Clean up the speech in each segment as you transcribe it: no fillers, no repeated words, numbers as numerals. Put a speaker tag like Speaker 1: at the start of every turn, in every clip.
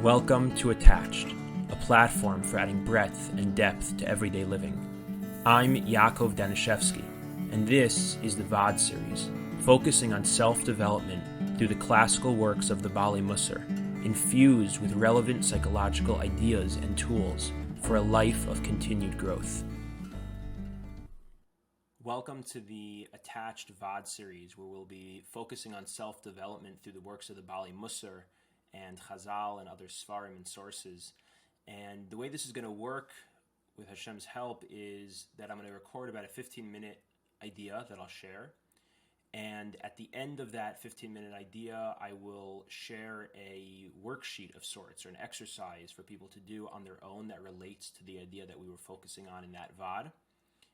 Speaker 1: Welcome to Attached, a platform for adding breadth and depth to everyday living. I'm Yakov Danishefsky, and this is the VOD series, focusing on self-development through the classical works of the Bali Mussar, infused with relevant psychological ideas and tools for a life of continued growth. Welcome to the Attached VOD series, where we'll be focusing on self-development through the works of the Bali Mussar and Chazal and other Svarim and sources. And the way this is going to work with Hashem's help is that I'm going to record about a 15-minute idea that I'll share. And at the end of that 15-minute idea, I will share a worksheet of sorts or an exercise for people to do on their own that relates to the idea that we were focusing on in that VOD.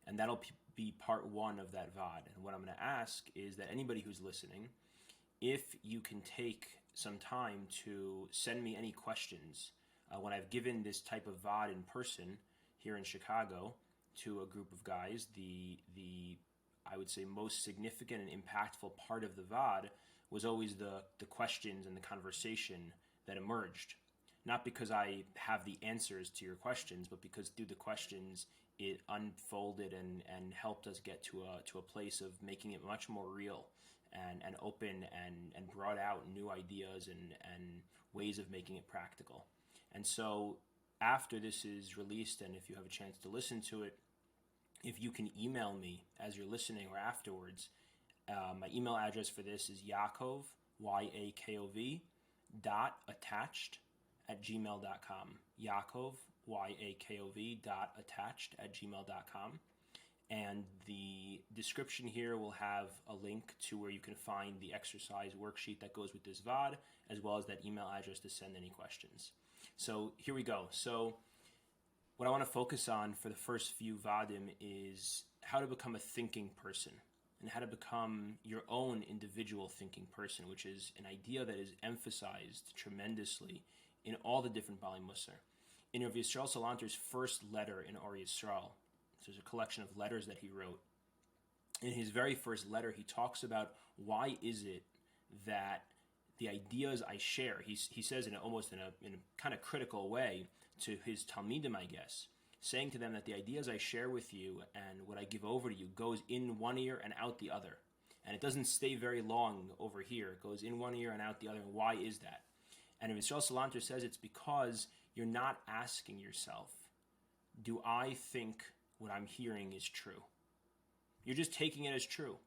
Speaker 1: And that'll be part one of that VOD. And what I'm going to ask is that anybody who's listening, if you can take some time to send me any questions when I've given this type of VOD in person here in Chicago to a group of guys, the I would say most significant and impactful part of the VOD was always the questions and the conversation that emerged. Not because I have the answers to your questions, but because through the questions it unfolded and helped us get to a place of making it much more real and open and brought out new ideas and ways of making it practical. And so after this is released, and if you have a chance to listen to it, if you can email me as you're listening or afterwards, my email address for this is Yakov, Y-A-K-O-V, .attached@gmail.com. Yakov, Y-A-K-O-V, .attached@gmail.com. And the description here will have a link to where you can find the exercise worksheet that goes with this VOD, as well as that email address to send any questions. So here we go. So what I want to focus on for the first few VODim is how to become a thinking person and how to become your own individual thinking person, which is an idea that is emphasized tremendously in all the different Bali Mussar. In Rabbi Yisrael Salanter's first letter in Or Yisrael, there's a collection of letters that he wrote. In his very first letter, he talks about why is it that the ideas I share, he says in a kind of critical way to his Talmidim, I guess, saying to them that the ideas I share with you and what I give over to you goes in one ear and out the other. And it doesn't stay very long over here. It goes in one ear and out the other. And why is that? And Yisrael Salanter says it's because you're not asking yourself, do I think what I'm hearing is true? You're just taking it as true.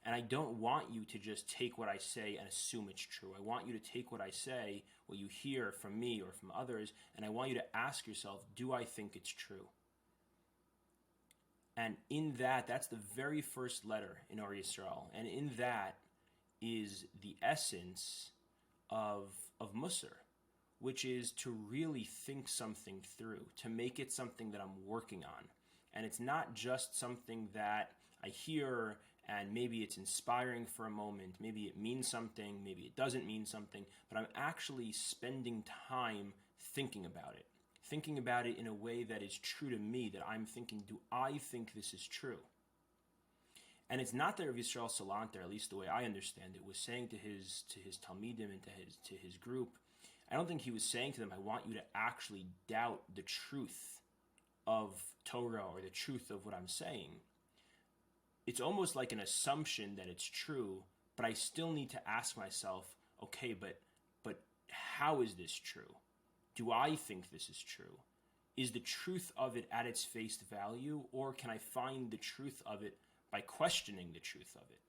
Speaker 1: And I don't want you to just take what I say and assume it's true. I want you to take what I say, what you hear from me or from others, and I want you to ask yourself, do I think it's true? And in that's the very first letter in Or Yisrael. And in that is the essence of Mussar, which is to really think something through, to make it something that I'm working on. And it's not just something that I hear and maybe it's inspiring for a moment, maybe it means something, maybe it doesn't mean something, but I'm actually spending time thinking about it in a way that is true to me, that I'm thinking, do I think this is true? And it's not that Rabbi Yisrael Salanter, at least the way I understand it, was saying to his Talmidim and to his group, I don't think he was saying to them, I want you to actually doubt the truth of Torah or the truth of what I'm saying. It's almost like an assumption that it's true, but I still need to ask myself, okay, but how is this true? Do I think this is true? Is the truth of it at its face value, or can I find the truth of it by questioning the truth of it?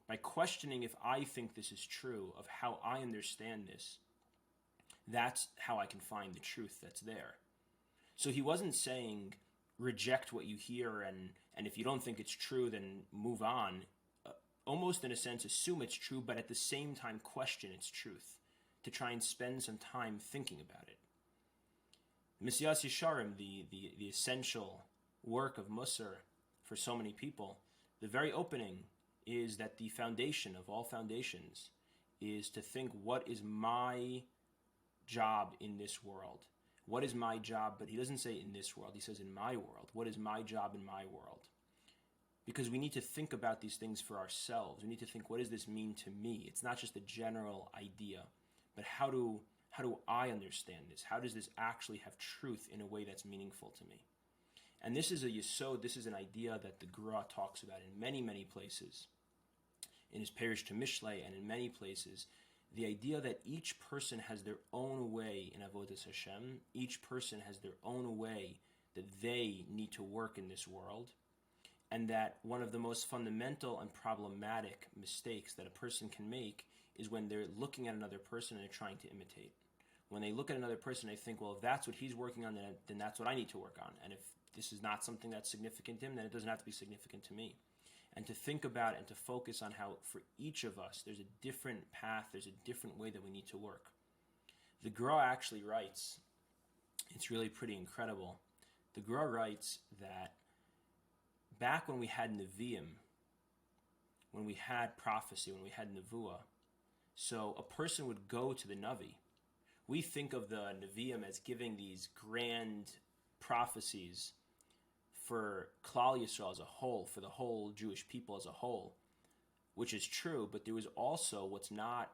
Speaker 1: By questioning if I think this is true, of how I understand this, that's how I can find the truth that's there. So he wasn't saying reject what you hear and if you don't think it's true, then move on. Almost in a sense, assume it's true, but at the same time question its truth, to try and spend some time thinking about it. Misyas Yesharim, the essential work of Mussar for so many people, the very opening is that the foundation of all foundations is to think, what is my job in this world? What is my job? But he doesn't say in this world, he says in my world. What is my job in my world? Because we need to think about these things for ourselves. We need to think, what does this mean to me? It's not just a general idea, but how do How do I understand this? How does this actually have truth in a way that's meaningful to me? And this is a yesod, this is an idea that the Gra talks about in many, many places. In his parish to Mishlei and in many places, the idea that each person has their own way in Avodas Hashem, each person has their own way that they need to work in this world, and that one of the most fundamental and problematic mistakes that a person can make is when they're looking at another person and they're trying to imitate. When they look at another person, they think, well, if that's what he's working on, then that's what I need to work on. And if this is not something that's significant to him, then it doesn't have to be significant to me. And to think about and to focus on how for each of us, there's a different path, there's a different way that we need to work. The Gra actually writes, it's really pretty incredible. The Gra writes that back when we had Nevi'im, when we had prophecy, when we had Nevuah, so a person would go to the Navi. We think of the Nevi'im as giving these grand prophecies for Klal Yisrael as a whole, for the whole Jewish people as a whole, which is true, but there was also what's not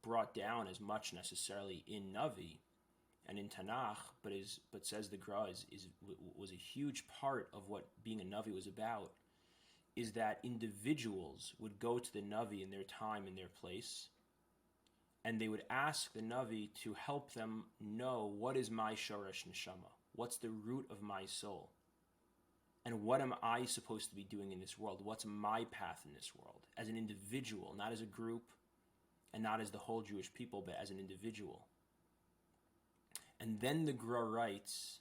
Speaker 1: brought down as much necessarily in Navi and in Tanakh, but says the Gra was a huge part of what being a Navi was about, is that individuals would go to the Navi in their time, in their place, and they would ask the Navi to help them know what is my Shoresh Neshama, what's the root of my soul, and what am I supposed to be doing in this world, what's my path in this world, as an individual, not as a group, and not as the whole Jewish people, but as an individual. And then the Gra writes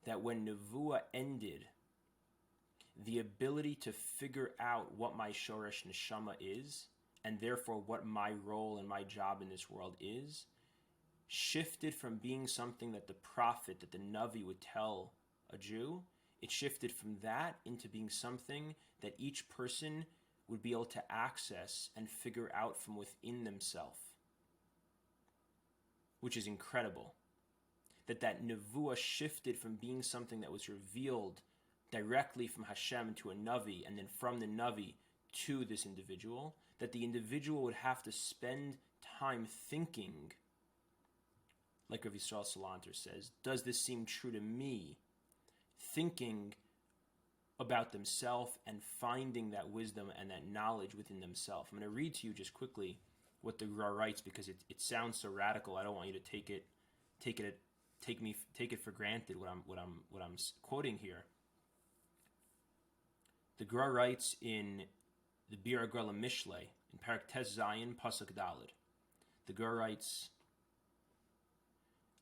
Speaker 1: that when Nevuah ended, the ability to figure out what my Shoresh Neshama is, and therefore what my role and my job in this world is, shifted from being something that the prophet, that the Navi would tell a Jew. It shifted from that into being something that each person would be able to access and figure out from within themselves, which is incredible. That Nevuah shifted from being something that was revealed directly from Hashem to a Navi, and then from the Navi to this individual, that the individual would have to spend time thinking, like Rav Yisrael Salanter says, does this seem true to me? Thinking about themselves and finding that wisdom and that knowledge within themselves. I'm going to read to you just quickly what the Gra writes, because it sounds so radical. I don't want you to take it for granted what I'm quoting here. The Gra writes in the Bir Agrela Mishlei in Parak Tes Zayin Pasuk Daled. The Gra writes,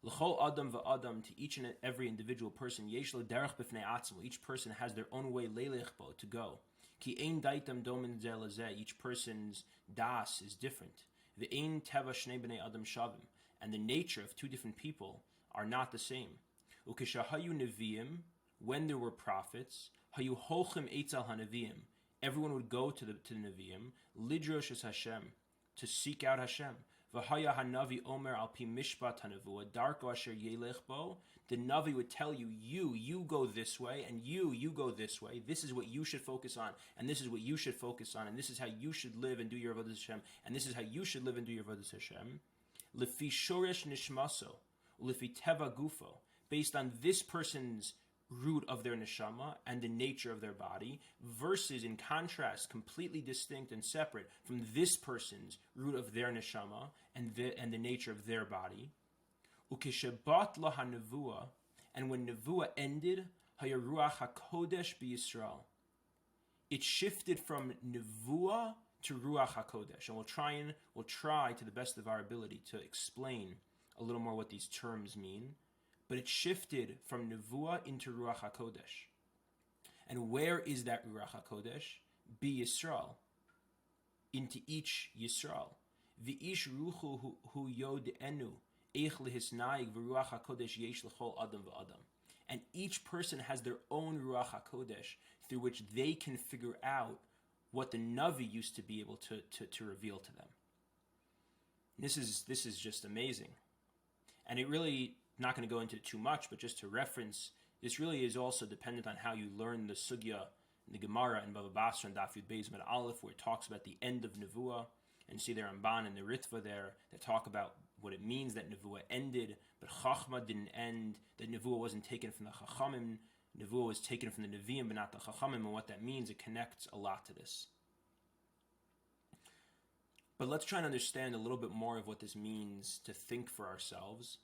Speaker 1: L'chol adam va'adam, to each and every individual person, yesh lo derech b'fnei atzmo, each person has their own way leilech bo, to go. Ki ein daitam domin zeh lezeh, each person's das is different. Ve'ein teva shnei b'nei adam shavim, and the nature of two different people are not the same. Ukeshahayu neviim, when there were prophets, hayu holchem eitzal haneviim, everyone would go to the neviim, lidrosh es Hashem, to seek out Hashem. V'haya hanavi omer al pi mishpat hanevuah, darko asher yelech bo, the Navi would tell you, you go this way, and you go this way. This is what you should focus on, and this is what you should focus on, and this is how you should live and do your avodas Hashem, and this is how you should live and do your avodas Hashem. Lefi shoresh nishmaso, lefi teva gufo, based on this person's root of their neshama and the nature of their body, versus, in contrast, completely distinct and separate from this person's root of their neshama and the nature of their body. Ukeshebat la hanevuah, and when nevuah ended, hayaruach hakodesh b'Yisrael, it shifted from nevuah to ruach hakodesh, and we'll try to the best of our ability to explain a little more what these terms mean. But it shifted from nevuah into ruach hakodesh, and where is that ruach hakodesh? B'Yisrael, into each Yisrael. V'ish ruchu hu yodenu. And each person has their own Ruach HaKodesh through which they can figure out what the Navi used to be able to reveal to them. This is just amazing. And it really, not going to go into it too much, but just to reference, this really is also dependent on how you learn the Sugya, the Gemara in Bava Basra and Daf Yud Beis Med Aleph, where it talks about the end of Nevuah, and see the Ramban and the Ritva there that talk about what it means that Nevuah ended, but Chachma didn't end, that Nevuah wasn't taken from the Chachamim, Nevuah was taken from the Nevi'im, but not the Chachamim, and what that means, it connects a lot to this. But let's try and understand a little bit more of what this means to think for ourselves,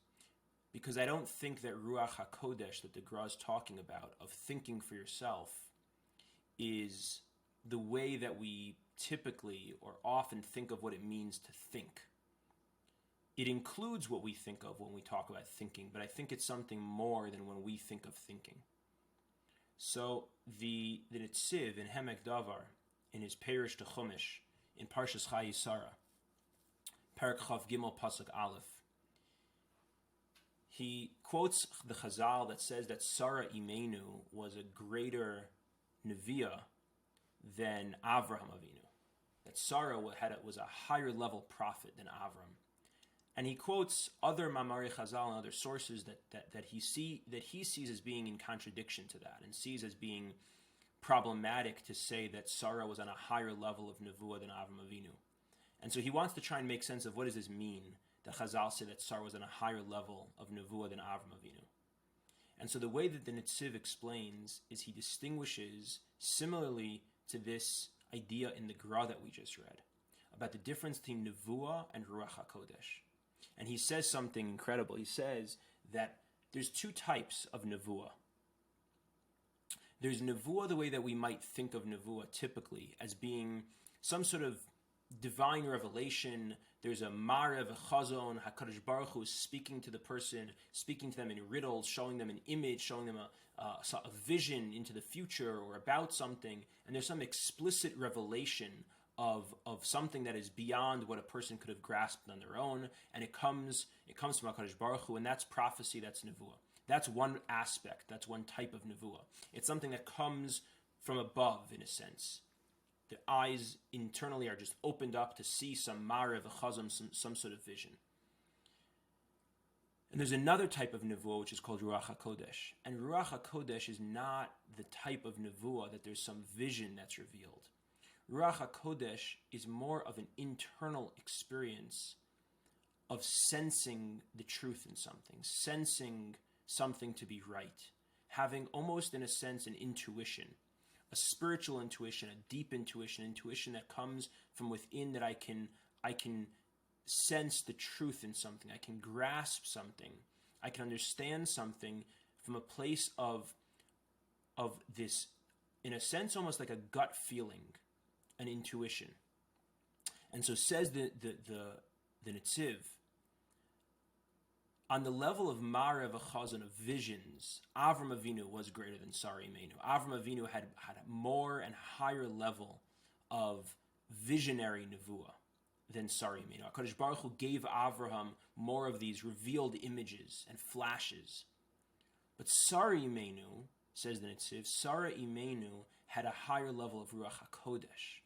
Speaker 1: because I don't think that Ruach HaKodesh that the Gra is talking about, of thinking for yourself, is the way that we typically or often think of what it means to think. It includes what we think of when we talk about thinking, but I think it's something more than when we think of thinking. So the Netziv in Hemek Davar, in his Perish to Chumash, in Parshas Chayei Sarah, Perek Chav Gimel Pasuk Aleph, he quotes the Chazal that says that Sarah Imenu was a greater Neviah than Avraham Avinu. That Sarah was a higher level prophet than Avram. And he quotes other Mamari Chazal and other sources that he sees as being in contradiction to that, and sees as being problematic to say that Sarah was on a higher level of Nevuah than Avram Avinu. And so he wants to try and make sense of what does this mean, that Chazal say that Sarah was on a higher level of Nevuah than Avram Avinu. And so the way that the Netziv explains is he distinguishes, similarly to this idea in the Gra that we just read, about the difference between Nevuah and Ruach HaKodesh. And he says something incredible. He says that there's two types of Nevuah. There's Nevuah the way that we might think of Nevuah typically, as being some sort of divine revelation. There's a Marev, a Chazon, HaKadosh Baruch Hu is speaking to the person, speaking to them in riddles, showing them an image, showing them a vision into the future or about something. And there's some explicit revelation of something that is beyond what a person could have grasped on their own, and it comes from HaKadosh Baruch Hu, and that's prophecy, that's Nevuah. That's one aspect, that's one type of Nevuah. It's something that comes from above, in a sense. The eyes internally are just opened up to see some Marev, a Chazon, some sort of vision. And there's another type of Nevuah which is called Ruach HaKodesh. And Ruach HaKodesh is not the type of Nevuah that there's some vision that's revealed. Ruach HaKodesh is more of an internal experience of sensing the truth in something, sensing something to be right, having almost in a sense an intuition, a spiritual intuition, a deep intuition that comes from within, that I can sense the truth in something, I can grasp something, I can understand something from a place of this, in a sense, almost like a gut feeling, an intuition. And so says the Netziv, on the level of Marev Achazon, of visions, Avram Avinu was greater than Sarah Imenu. Avram Avinu had a more and higher level of visionary Nevuah than Sarah Imenu. HaKadosh Baruch Hu gave Avraham more of these revealed images and flashes. But Sarah Imenu, says the Netziv, Sarah Imenu had a higher level of Ruach HaKodesh.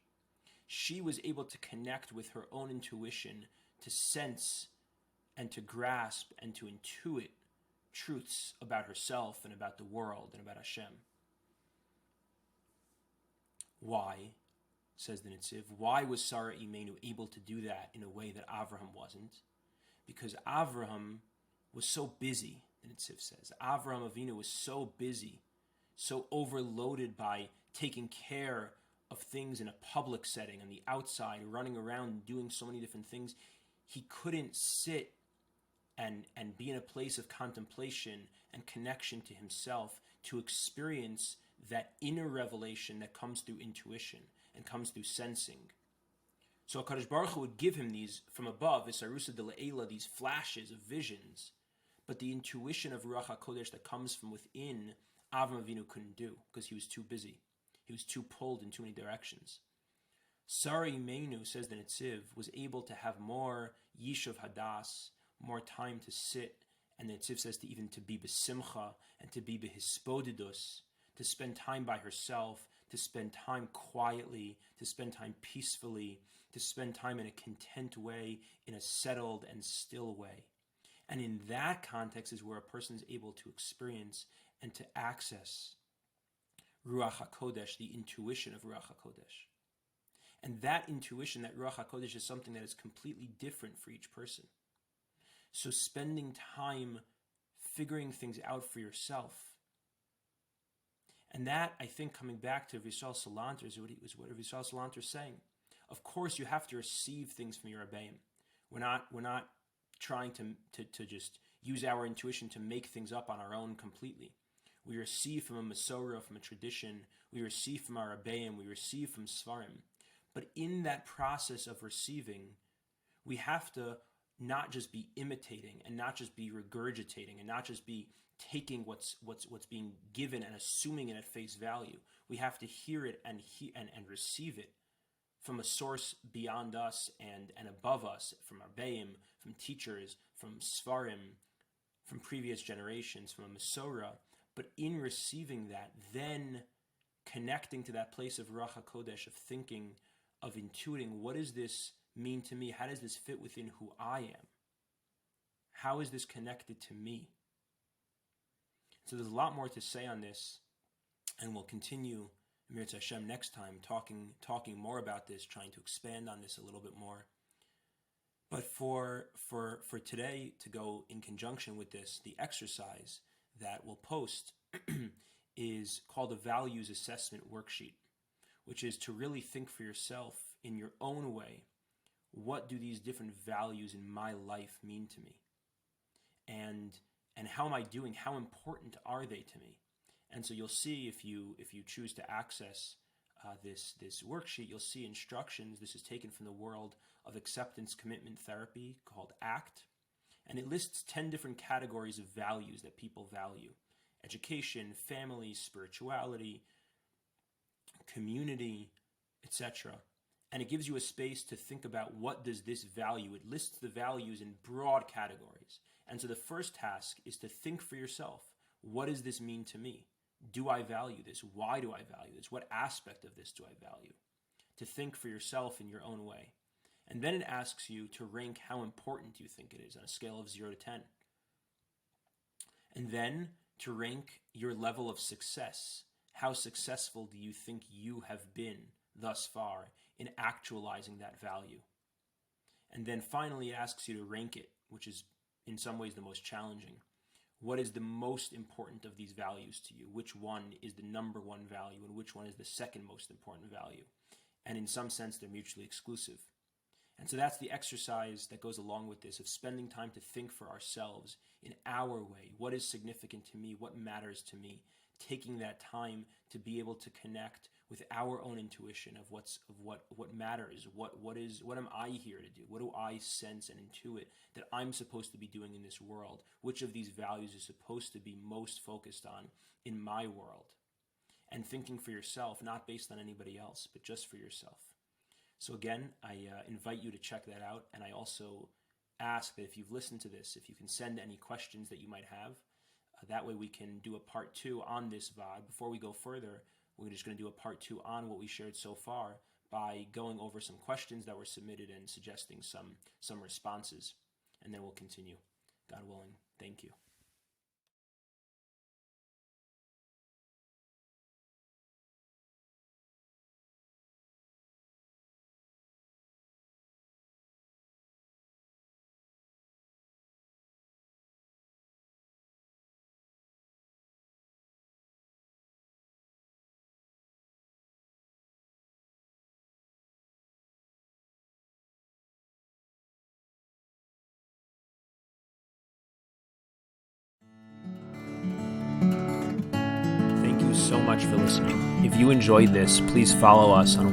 Speaker 1: She was able to connect with her own intuition, to sense and to grasp and to intuit truths about herself and about the world and about Hashem. Why, says the Netziv, why was Sarah Imenu able to do that in a way that Avraham wasn't? Because Avraham was so busy, the Netziv says. Avraham Avinu was so busy, so overloaded by taking care of things in a public setting, on the outside, running around and doing so many different things, he couldn't sit and be in a place of contemplation and connection to himself to experience that inner revelation that comes through intuition and comes through sensing. So HaKadosh Baruch Hu would give him these from above, Isarusa de Le'ela, these flashes of visions, but the intuition of Ruach HaKodesh that comes from within, Avram Avinu couldn't do, because he was too busy. He was too pulled in too many directions. Sarah Imenu, says the Netziv, was able to have more Yishuv Hadas, more time to sit, and the Netziv says to even to be besimcha and to be behispodidus, to spend time by herself, to spend time quietly, to spend time peacefully, to spend time in a content way, in a settled and still way. And in that context is where a person is able to experience and to access Ruach HaKodesh, the intuition of Ruach HaKodesh. And that intuition, that Ruach HaKodesh, is something that is completely different for each person. So spending time figuring things out for yourself. And that, I think, coming back to Vishal Salanter, is what Vishal Salanter is saying. Of course, you have to receive things from your Rabbeim. We're not trying to just use our intuition to make things up on our own completely. We receive from a Masorah, from a tradition. We receive from our Rabbeim. We receive from Svarim. But in that process of receiving, we have to not just be imitating and not just be regurgitating and not just be taking what's being given and assuming it at face value. We have to hear it and receive it from a source beyond us and above us, from Rabbeim, from teachers, from Svarim, from previous generations, from a Masorah. But in receiving that, then connecting to that place of Ruach HaKodesh, of thinking, of intuiting, what does this mean to me? How does this fit within who I am? How is this connected to me? So there's a lot more to say on this, and we'll continue, Mir Hashem, next time, talking more about this, trying to expand on this a little bit more. But for today, to go in conjunction with this, the exercise that we'll post is called a Values Assessment Worksheet, which is to really think for yourself in your own way, what do these different values in my life mean to me? And how am I doing? How important are they to me? And so you'll see, if you choose to access this worksheet, you'll see instructions. This is taken from the world of acceptance commitment therapy called ACT. And it lists 10 different categories of values that people value: education, family, spirituality, community, etc. And it gives you a space to think about, what does this value? It lists the values in broad categories. And so the first task is to think for yourself, what does this mean to me? Do I value this? Why do I value this? What aspect of this do I value? To think for yourself in your own way. And then it asks you to rank how important you think it is on a scale of 0 to 10. And then to rank your level of success. How successful do you think you have been thus far in actualizing that value? And then finally it asks you to rank it, which is in some ways the most challenging. What is the most important of these values to you? Which one is the number one value and which one is the second most important value? And in some sense, they're mutually exclusive. And so that's the exercise that goes along with this, of spending time to think for ourselves in our way. What is significant to me? What matters to me? Taking that time to be able to connect with our own intuition of what matters, what am I here to do? What do I sense and intuit that I'm supposed to be doing in this world? Which of these values is supposed to be most focused on in my world? And thinking for yourself, not based on anybody else, but just for yourself. So again, I invite you to check that out, and I also ask that if you've listened to this, if you can send any questions that you might have. That way we can do a part 2 on this VOD. Before we go further, we're just going to do a part 2 on what we shared so far by going over some questions that were submitted and suggesting some responses. And then we'll continue, God willing. Thank you. Thank you so much for listening. If you enjoyed this, please follow us on